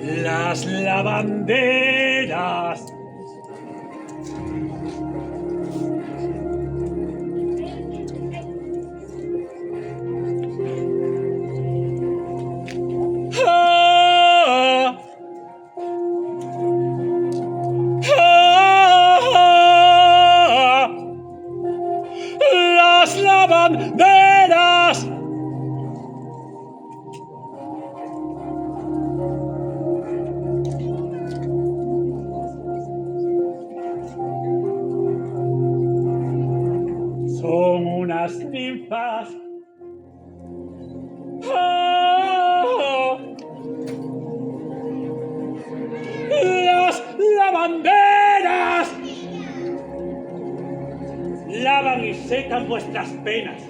Las lavanderas. ¡Ah! ¡Ah! Las lavanderas. Son unas ninfas. ¡Ah! Las lavanderas lavan y secan vuestras penas.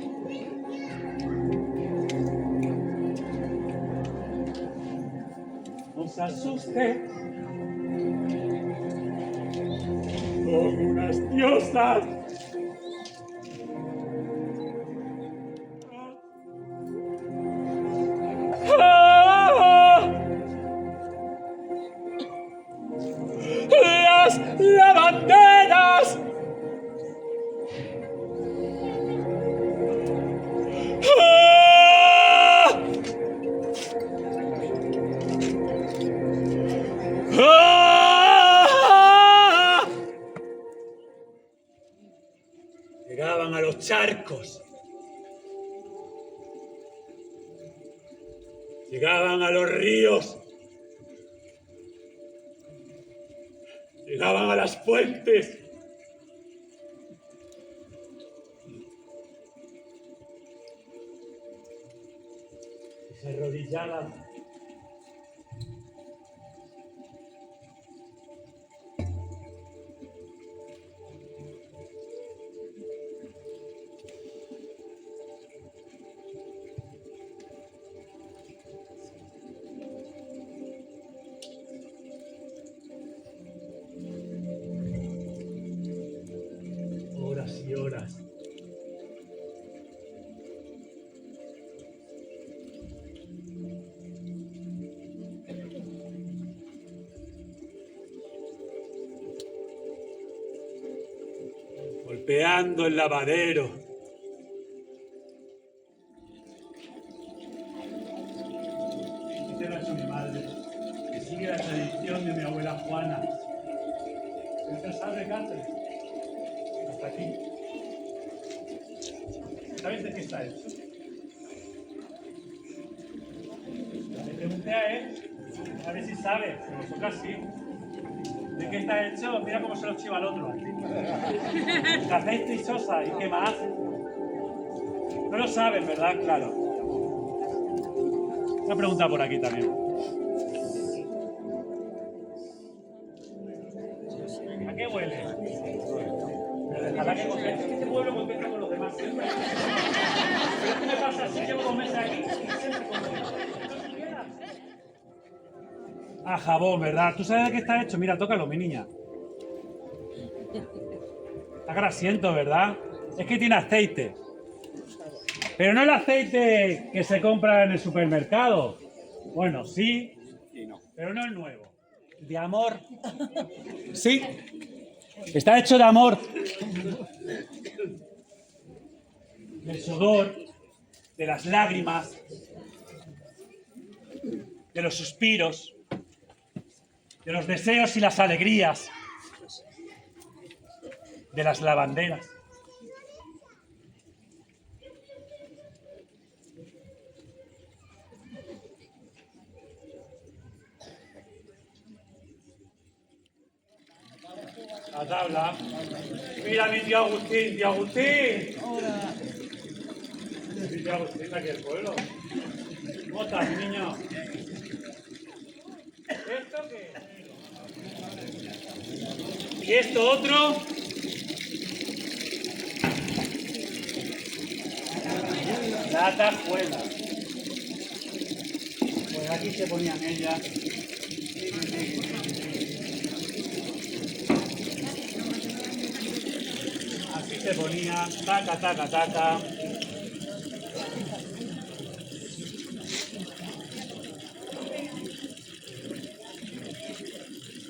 No se asuste. Son unas diosas. Las lavanderas. Llegaban a los charcos. Llegaban a los ríos. Llegaban a las fuentes. Y se arrodillaban. Horas y horas. Golpeando el lavadero. Este lo ha hecho mi madre, que sigue la tradición de mi abuela Juana. ¿Usted sabe, Cáceres? Hasta aquí. ¿Sabes de qué está hecho? Le pregunté a él, a ver si sabe, pero vosotras sí. ¿De qué está hecho? Mira cómo se lo chiva al otro. De aceite y sosa, ¿y qué más? No lo saben, ¿verdad? Claro. Una pregunta por aquí también. ¿A qué huele? Pero dejará que conteste. Es que este pueblo contesta con los demás siempre. Pero es que me pasa así, llevo 2 meses aquí y siempre contesto. A jabón, ¿verdad? ¿Tú sabes de qué está hecho? Mira, tócalo, mi niña. Está grasiento, ¿verdad? Es que tiene aceite. Pero no el aceite que se compra en el supermercado. Bueno, sí, pero no el nuevo. De amor. Sí, está hecho de amor. Del sudor, de las lágrimas, de los suspiros, de los deseos y las alegrías, de las lavanderas. La tabla. Mira mi tío Agustín, tío Agustín. Hola. Mi tío Agustín de aquí del pueblo. ¿Cómo estás, mi niño? ¿Esto qué? ¿Y esto otro? La tajuela. Pues aquí se ponían ellas. Así se ponía, taca, taca, taca.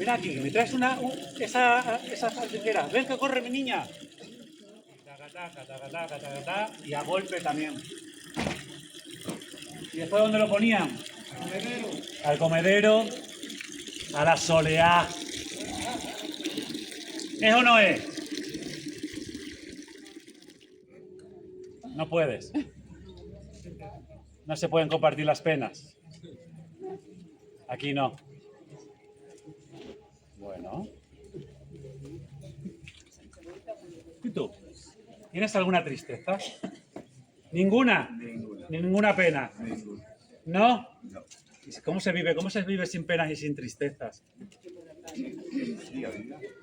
Ven aquí, me traes esa faltriquera. Ven que corre mi niña. Taca, taca, taca, taca, taca, taca, y a golpe también. ¿Y después dónde lo ponían? Al comedero, a la soleá. ¿Es o no es? No puedes. No se pueden compartir las penas. Aquí no. Bueno. ¿Y tú? ¿Tienes alguna tristeza? ¿Ninguna? ¿Ninguna pena? ¿No? ¿Cómo se vive? ¿Cómo se vive sin penas y sin tristezas?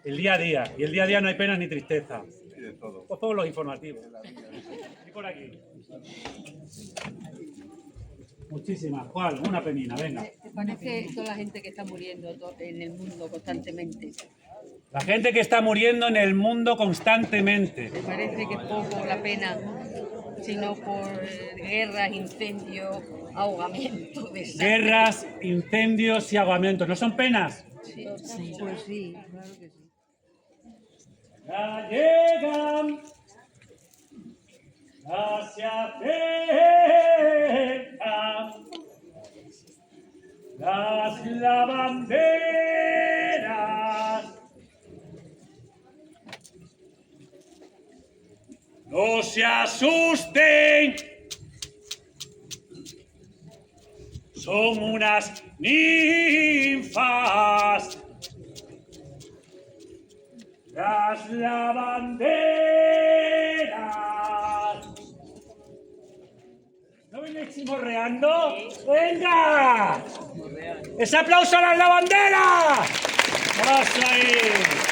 El día a día. Y el día a día no hay penas ni tristeza. Pues todos los informativos. Y por aquí. Muchísimas. ¿Cuál? Una penina, venga. ¿Te parece toda la gente que está muriendo en el mundo constantemente? La gente que está muriendo en el mundo constantemente. ¿Te parece que es poco la pena, sino por guerras, incendios, ahogamientos? Guerras, incendios y ahogamientos. ¿No son penas? Sí, pues sí, claro que sí. Ya llegan, ya se acercan las lavanderas. No se asusten, son unas ninfas. Las lavanderas. ¿No venís chimorreando? ¡Venga! ¡Ese aplauso a las lavanderas! ¡Eso ahí!